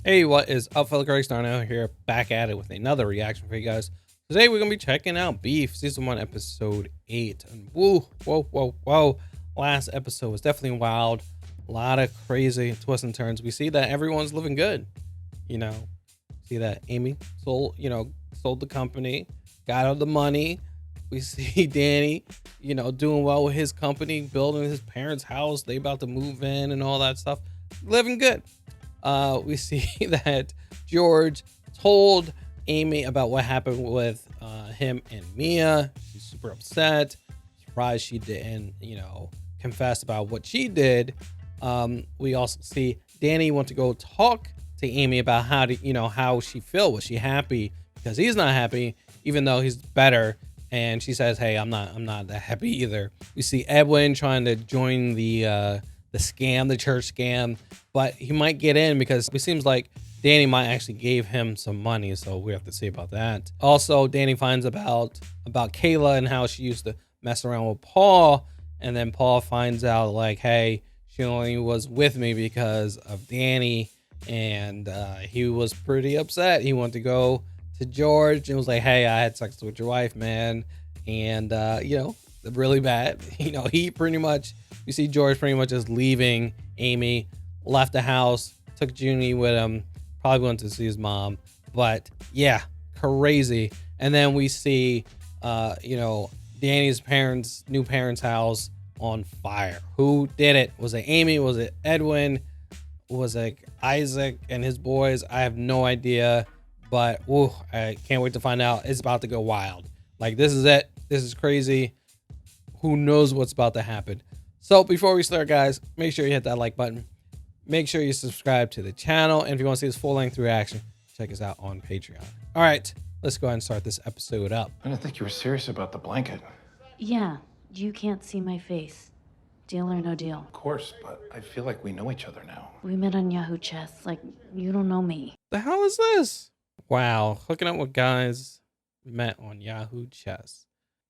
Hey, what is up, fellow Greg Starno here, back at it with another reaction for you guys. Today we're gonna be checking out Beef Season 1, Episode 8. And whoa. Last episode was definitely wild. A lot of crazy twists and turns. We see that everyone's living good. You know, see that Amy sold the company, got all the money. We see Danny, doing well with his company, building his parents' house. They about to move in and all that stuff. Living good. We see that George told Amy about what happened with him and Mia. She's super upset, surprised she didn't, confess about what she did. We also see Danny want to go talk to Amy about how she feel. Was she happy? Because he's not happy, even though he's better. And she says, "Hey, I'm not that happy either." We see Edwin trying to join the scam, the church scam, but he might get in because it seems like Danny might actually gave him some money, so we have to see about that. Also, Danny finds about Kayla and how she used to mess around with Paul, and then Paul finds out like, hey, she only was with me because of Danny, and he was pretty upset. He wanted to go to George and was like, hey, I had sex with your wife, man, and really bad. He pretty much, you see George pretty much just leaving Amy, left the house, took Junie with him, probably went to see his mom, but yeah, crazy. And then we see Danny's new parents' house on fire. Who did it? Was it Amy? Was it Edwin? Was it Isaac and his boys? I have no idea, but I can't wait to find out. It's about to go wild. Like, this is it. This is crazy. Who knows what's about to happen? So before we start, guys, make sure you hit that like button. Make sure you subscribe to the channel. And if you want to see this full-length reaction, check us out on Patreon. All right, let's go ahead and start this episode up. I didn't think you were serious about the blanket. Yeah, you can't see my face. Deal or no deal? Of course, but I feel like we know each other now. We met on Yahoo Chess. Like, you don't know me. The hell is this? Wow, hooking up with guys met on Yahoo Chess.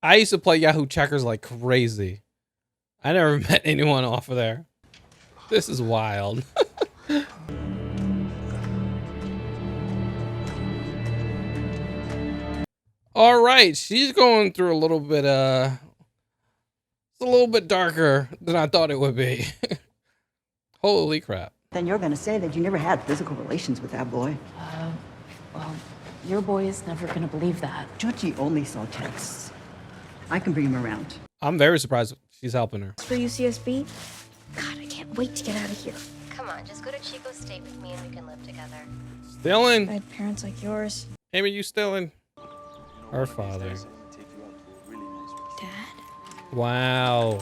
I used to play Yahoo Checkers like crazy. I never met anyone off of there. This is wild. All right, she's going through a little bit, it's a little bit darker than I thought it would be. Holy crap. Then you're gonna say that you never had physical relations with that boy. Well, your boy is never gonna believe that. Georgie only saw texts. I can bring him around. I'm very surprised she's helping her. For UCSB? God, I can't wait to get out of here. Come on, just go to Chico State with me and we can live together. Stealing? I had parents like yours. Amy, you stealing? Her father. Dad? Wow.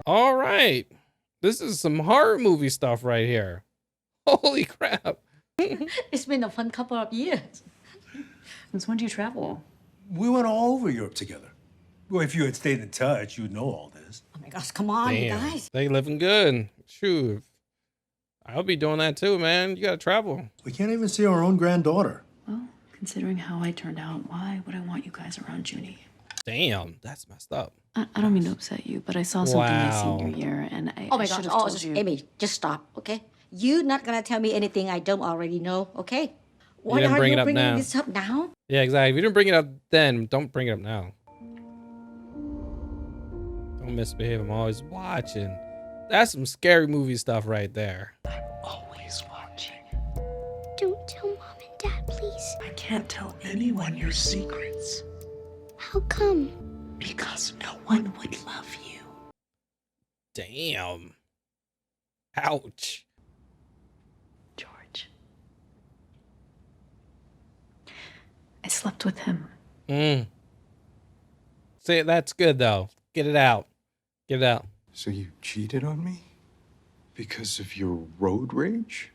All right. This is some horror movie stuff right here. Holy crap. It's been a fun couple of years. Since when do you travel? We went all over Europe together. Well, if you had stayed in touch, you would know all this. Oh my gosh, come on, you Damn. guys. They living good. Shoot. I'll be doing that too, man. You gotta travel. We can't even see our own granddaughter. Well, considering how I turned out, why would I want you guys around Junie? Damn, that's messed up. I don't mean to upset you, but I saw something Wow. my senior year, and I Oh my I gosh, should have oh, told you. Amy, just stop, okay? You're not gonna tell me anything I don't already know, okay? Why didn't are bring you it up bringing now. this up now? Yeah, exactly. If you didn't bring it up then, don't bring it up now. Don't misbehave. I'm always watching. That's some scary movie stuff right there. Always watching. Don't tell Mom and Dad, please. I can't tell anyone your secrets How come? because no one would love you. Damn. Ouch. George. I slept with him. See, that's good though. Get it out. Get it out. So you cheated on me? Because of your road rage?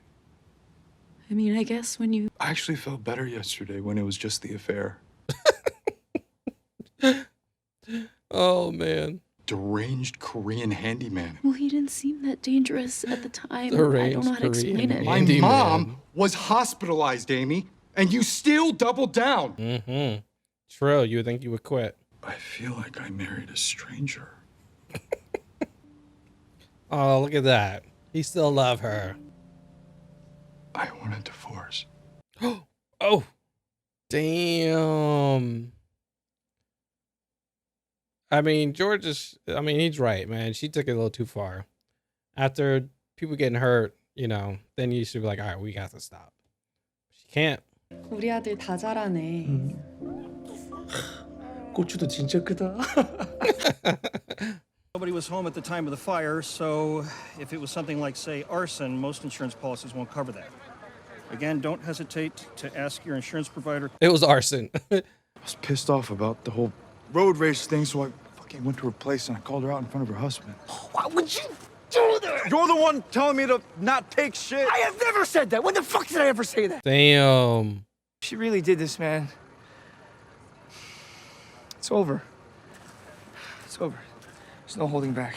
I mean, I guess when you... I actually felt better yesterday when it was just the affair. Oh, man. Deranged Korean handyman. Well, he didn't seem that dangerous at the time. I Deranged don't know how to explain Korean it. My Handyman. mom was hospitalized, Amy, and you still doubled down. Mm-hmm. True, you would think you would quit. I feel like I married a stranger. Oh, look at that. He still love her. I want a divorce. Oh, damn. I mean, George is, I mean, he's right, man. She took it a little too far. After people getting hurt, you know, then you should be like, all right, we got to stop. She can't. 우리 아들 다 잘하네. 고추도 진짜 크다. Nobody was home at the time of the fire, so if it was something like, say, arson, most insurance policies won't cover that. Again, don't hesitate to ask your insurance provider. It was arson. I was pissed off about the whole road rage thing, so I fucking went to her place and I called her out in front of her husband. Why would you do that? You're the one telling me to not take shit. I have never said that. When the fuck did I ever say that? Damn. She really did this, man. It's over. It's over. There's no holding back.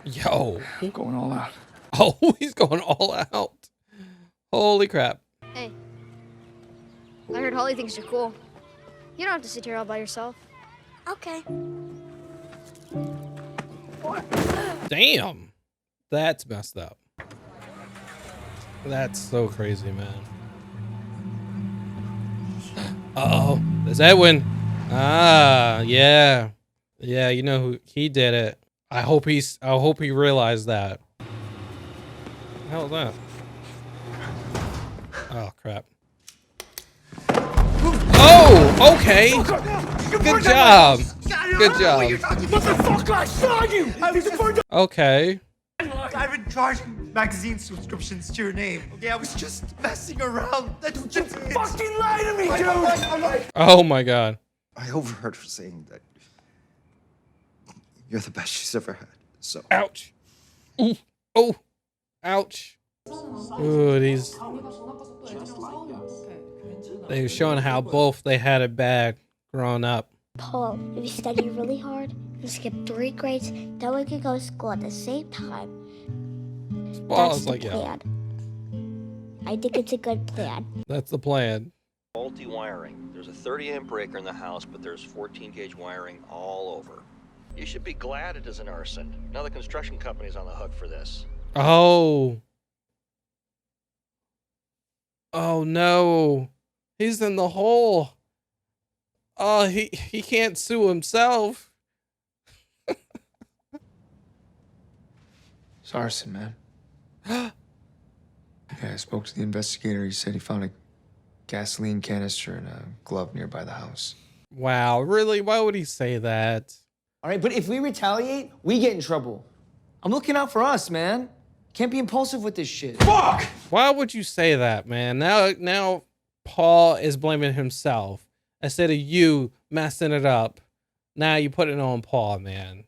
Yo. I'm going all out. Oh, he's going all out. Holy crap. Hey. I heard Holly thinks you're cool. You don't have to sit here all by yourself. Okay. Damn. That's messed up. That's so crazy, man. Uh-oh. There's Edwin. Ah, yeah. Yeah, you know who he did it. I hope he realized that. What the hell is that? Oh crap. Oh, okay. Good job. Good job. Motherfucker, I saw you! Okay. I've been charging magazine subscriptions to your name. Okay, I was just messing around. That's just fucking lie to me, dude! Oh my god. I overheard her saying that you're the best she's ever had. So Ouch. Ooh. Oh. Ouch. Ooh, these. They were showing how both they had it bad growing up. Paul, if you study really hard and skip 3 grades, then we could go to school at the same time. Well, That's it's the like, plan. I think it's a good plan. That's the plan. Faulty wiring. There's a 30-amp breaker in the house, but there's 14-gauge wiring all over. You should be glad it isn't arson. Now the construction company's on the hook for this. Oh. Oh no. He's in the hole. Oh, he can't sue himself. It's arson, man. Yeah, I spoke to the investigator. He said he found a gasoline canister in a glove nearby the house. Wow, really? Why would he say that? All right, but if we retaliate, we get in trouble. I'm looking out for us, man. Can't be impulsive with this shit. Fuck! Why would you say that, man? Now Paul is blaming himself instead of you messing it up. Now you put it on Paul, man.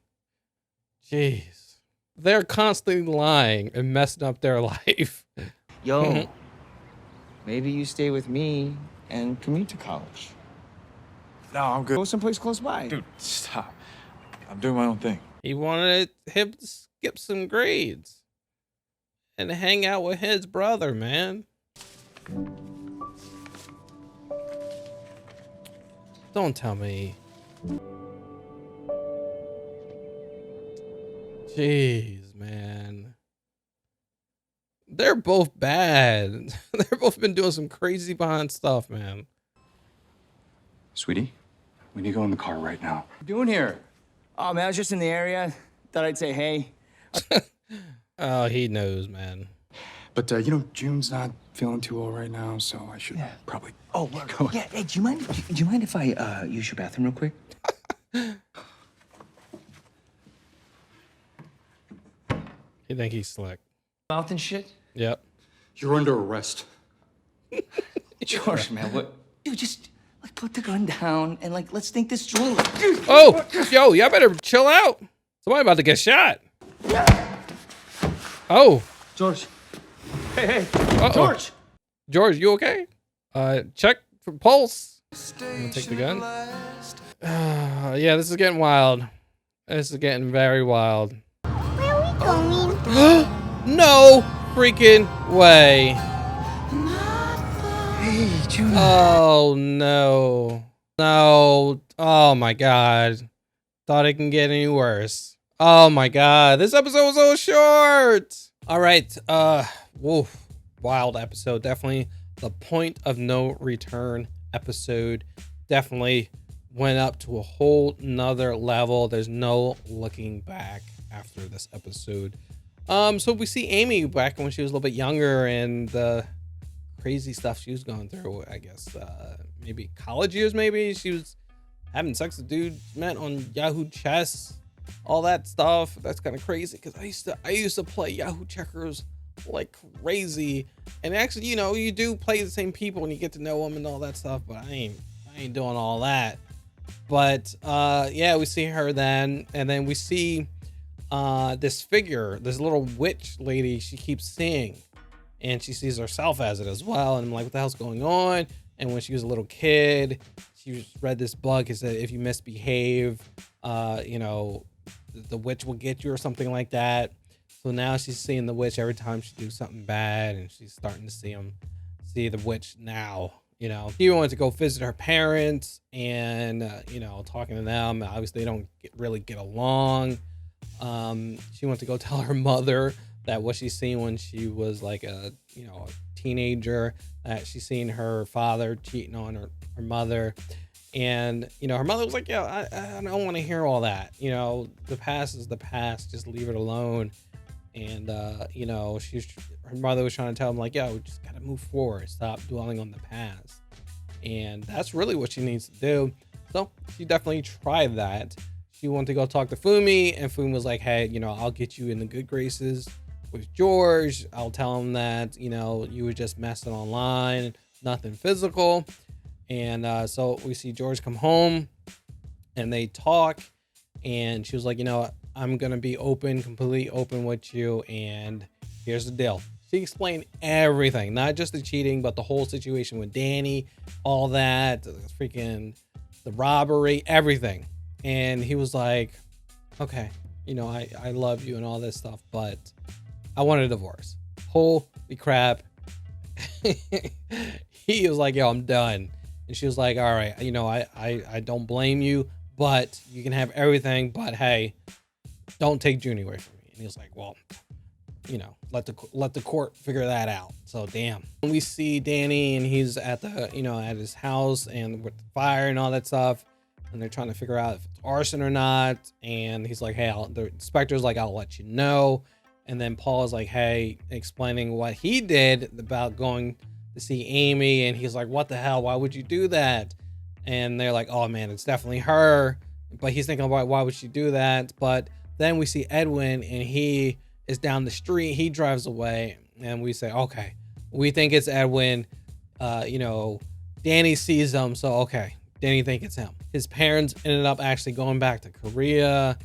Jeez. They're constantly lying and messing up their life. Yo, maybe you stay with me and commute to college. No, I'm good. Go someplace close by. Dude, stop. I'm doing my own thing. He wanted him to skip some grades and hang out with his brother, man. Don't tell me. Jeez, man. They're both bad. They're both been doing some crazy behind stuff, man. Sweetie, we need to go in the car right now. What you doing here? Oh, man, I was just in the area. Thought I'd say hey. Oh, he knows, man. But, you know, June's not feeling too well right now, so I should probably go. Yeah, hey, do you mind if I use your bathroom real quick? You think he's slick? Mouth and shit? Yep. You're under arrest. George, man, what? Dude, just like put the gun down and like let's think this through. Oh, yo, y'all better chill out. Somebody about to get shot. Oh, George. Hey, George. George, you okay? Check for pulse. I'm gonna take the gun. Yeah, this is getting wild. This is getting very wild. Where are we going? No freaking way. Hey, June. Oh no. No. Oh my god. Thought it can get any worse. Oh my god. This episode was so short. All right. Whoa, wild episode. Definitely the point of no return episode. Definitely went up to a whole nother level. There's no looking back after this episode. So we see Amy back when she was a little bit younger and the crazy stuff she was going through. I guess maybe college years. Maybe she was having sex with dudes met on Yahoo Chess, all that stuff. That's kind of crazy because I used to play Yahoo Checkers like crazy. And actually, you know, you do play the same people and you get to know them and all that stuff. But I ain't doing all that. But yeah, we see her then, and then we see this figure, this little witch lady she keeps seeing, and she sees herself as it as well. And I'm like, what the hell's going on? And when she was a little kid, she read this book. It said if you misbehave, you know, the witch will get you or something like that. So now she's seeing the witch every time she do something bad, and she's starting to see the witch now. You know, she wanted to go visit her parents and, you know, talking to them. Obviously, they don't really get along. She went to go tell her mother that what she's seen when she was like a teenager, that she's seen her father cheating on her mother. And, you know, her mother was like, yeah, I don't want to hear all that. You know, the past is the past. Just leave it alone. And, you know, her mother was trying to tell him like, yeah, we just got to move forward. Stop dwelling on the past. And that's really what she needs to do. So she definitely tried that. She wanted to go talk to Fumi, and Fumi was like, hey, you know, I'll get you in the good graces with George. I'll tell him that, you know, you were just messing online, nothing physical. And so we see George come home and they talk, and she was like, you know, I'm going to be completely open with you. And here's the deal. She explained everything, not just the cheating, but the whole situation with Danny, all that, the robbery, everything. And he was like, okay, you know, I love you and all this stuff, but I want a divorce. Holy crap. He was like, yo, I'm done. And she was like, all right, you know, I don't blame you, but you can have everything, but hey, don't take Junie away from me. And he was like, well, you know, let the court figure that out. So damn. When we see Danny and he's at at his house and with the fire and all that stuff, and they're trying to figure out if it's arson or not. And he's like, hey, the inspector's like, I'll let you know. And then Paul is like, hey, explaining what he did about going to see Amy. And he's like, what the hell? Why would you do that? And they're like, oh man, it's definitely her. But he's thinking about why would she do that? But then we see Edwin and he is down the street. He drives away and we say, okay, we think it's Edwin. Danny sees him. So, okay, Danny think it's him. His parents ended up actually going back to Korea.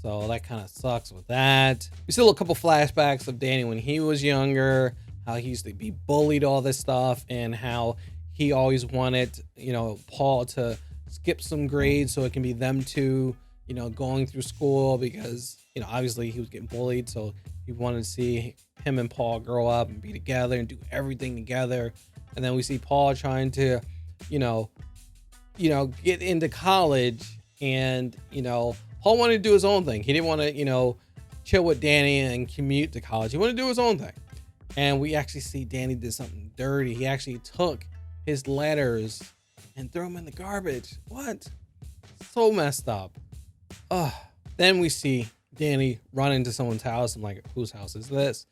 So that kind of sucks with that. We see a couple flashbacks of Danny when he was younger, how he used to be bullied, all this stuff, and how he always wanted, Paul to skip some grades so it can be them two, going through school because, obviously he was getting bullied. So he wanted to see him and Paul grow up and be together and do everything together. And then we see Paul trying to, get into college and, Paul wanted to do his own thing. He didn't want to, chill with Danny and commute to college. He wanted to do his own thing. And we actually see Danny did something dirty. He actually took his letters and threw them in the garbage. What? So messed up. Then we see Danny run into someone's house. I'm like, whose house is this?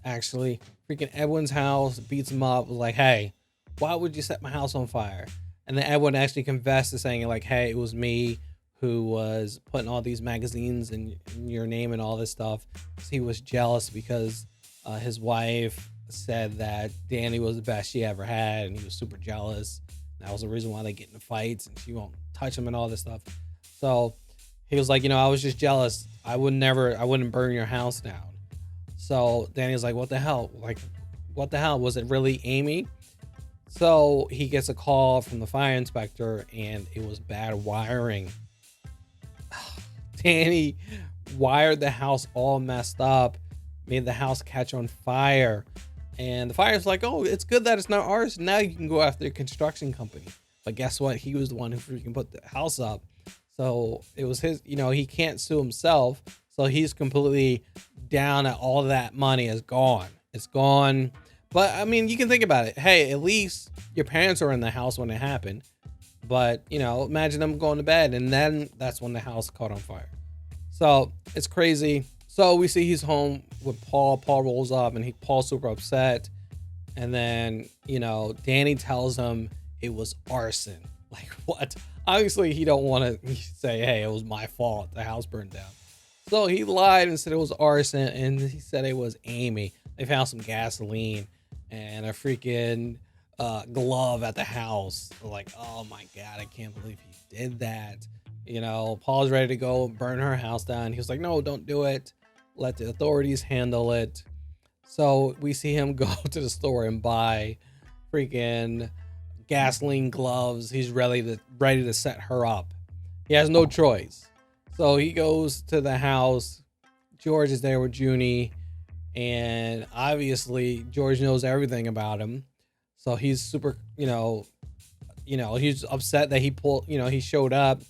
Actually, freaking Edwin's house, beats him up, was like, hey, why would you set my house on fire? And then Edwin actually confessed to saying like, hey, it was me who was putting all these magazines in your name and all this stuff. He was jealous because his wife said that Danny was the best she ever had, and he was super jealous. That was the reason why they get into fights, and she won't touch him and all this stuff. So he was like, I was just jealous. I wouldn't burn your house down. So Danny was like, what the hell? Like, what the hell? Was it really Amy? So he gets a call from the fire inspector, and it was bad wiring. Danny wired the house all messed up, made the house catch on fire. And the fire's like, oh, it's good that it's not ours. Now you can go after a construction company. But guess what? He was the one who freaking put the house up. So it was his, he can't sue himself. So he's completely down at all that money is gone. It's gone. But I mean, you can think about it. Hey, at least your parents are in the house when it happened. But, you know, imagine them going to bed and then that's when the house caught on fire. So it's crazy. So we see he's home with Paul. Paul rolls up and Paul's super upset. And then, you know, Danny tells him it was arson. Like, what? Obviously, he don't want to say, hey, it was my fault. The house burned down. So he lied and said it was arson. And he said it was Amy. They found some gasoline and a freaking glove at the house. Like, oh my God, I can't believe he did that. You know, Paul's ready to go burn her house down. He was like, no, don't do it. Let the authorities handle it. So we see him go to the store and buy freaking gasoline gloves. He's ready to set her up. He has no choice. So he goes to the house. George is there with Junie. And obviously George knows everything about him. So he's super, he's upset that he showed up,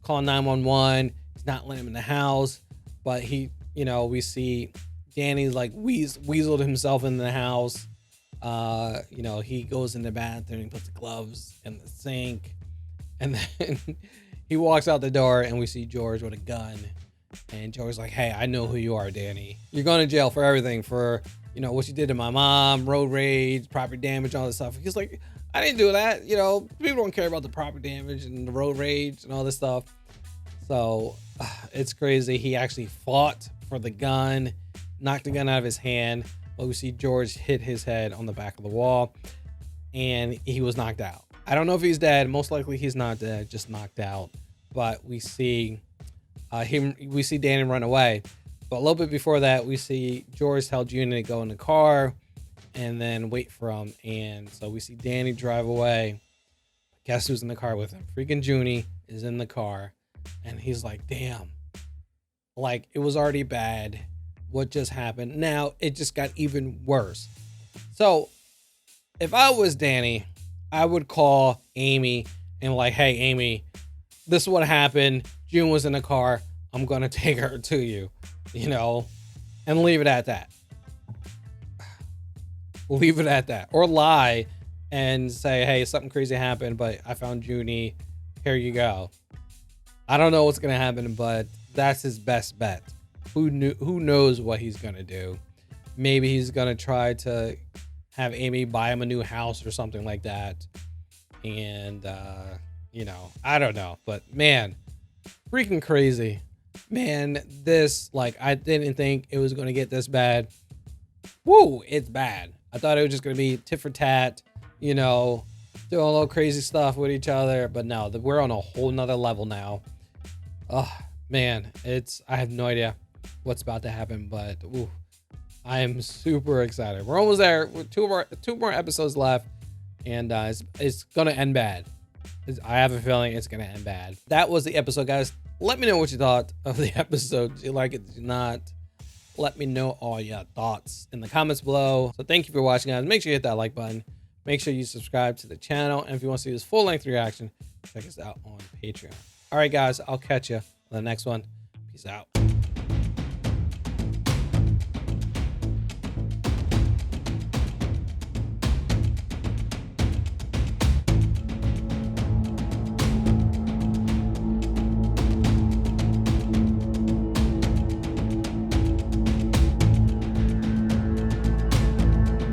called 911. He's not letting him in the house. But we see Danny's like weaseled himself in the house. He goes in the bathroom, he puts the gloves in the sink, and then he walks out the door and we see George with a gun. And George's like, hey, I know who you are, Danny. You're going to jail for everything, for, what you did to my mom, road rage, property damage, all this stuff. He's like, I didn't do that. People don't care about the property damage and the road rage and all this stuff. So it's crazy. He actually fought for the gun, knocked the gun out of his hand. But we see George hit his head on the back of the wall and he was knocked out. I don't know if he's dead. Most likely he's not dead, just knocked out. But we see Danny run away. But a little bit before that, we see George tell Junie to go in the car and then wait for him. And so we see Danny drive away. Guess who's in the car with him? Freaking Junie is in the car. And he's like, damn, like it was already bad. What just happened? Now it just got even worse. So if I was Danny, I would call Amy and like, hey, Amy, this is what happened. June was in the car. I'm going to take her to you, and leave it at that. Leave it at that. Or lie and say, hey, something crazy happened, but I found Junie. Here you go. I don't know what's going to happen, but that's his best bet. Who knows what he's going to do? Maybe he's going to try to have Amy buy him a new house or something like that. And, I don't know. But, man, freaking crazy. Man, this, I didn't think it was going to get this bad. Woo, it's bad. I thought it was just going to be tit for tat, doing a little crazy stuff with each other. But no, we're on a whole nother level now. Oh, man, I have no idea what's about to happen, but ooh, I am super excited. We're almost there. Two more episodes left, and it's gonna end bad. I have a feeling it's gonna end bad. That was the episode, guys. Let me know what you thought of the episode. Did you like it? Did you not? Let me know all your thoughts in the comments below. So thank you for watching, guys. Make sure you hit that like button. Make sure you subscribe to the channel, and if you want to see this full-length reaction, check us out on Patreon. All right, guys, I'll catch you on the next one. Peace out.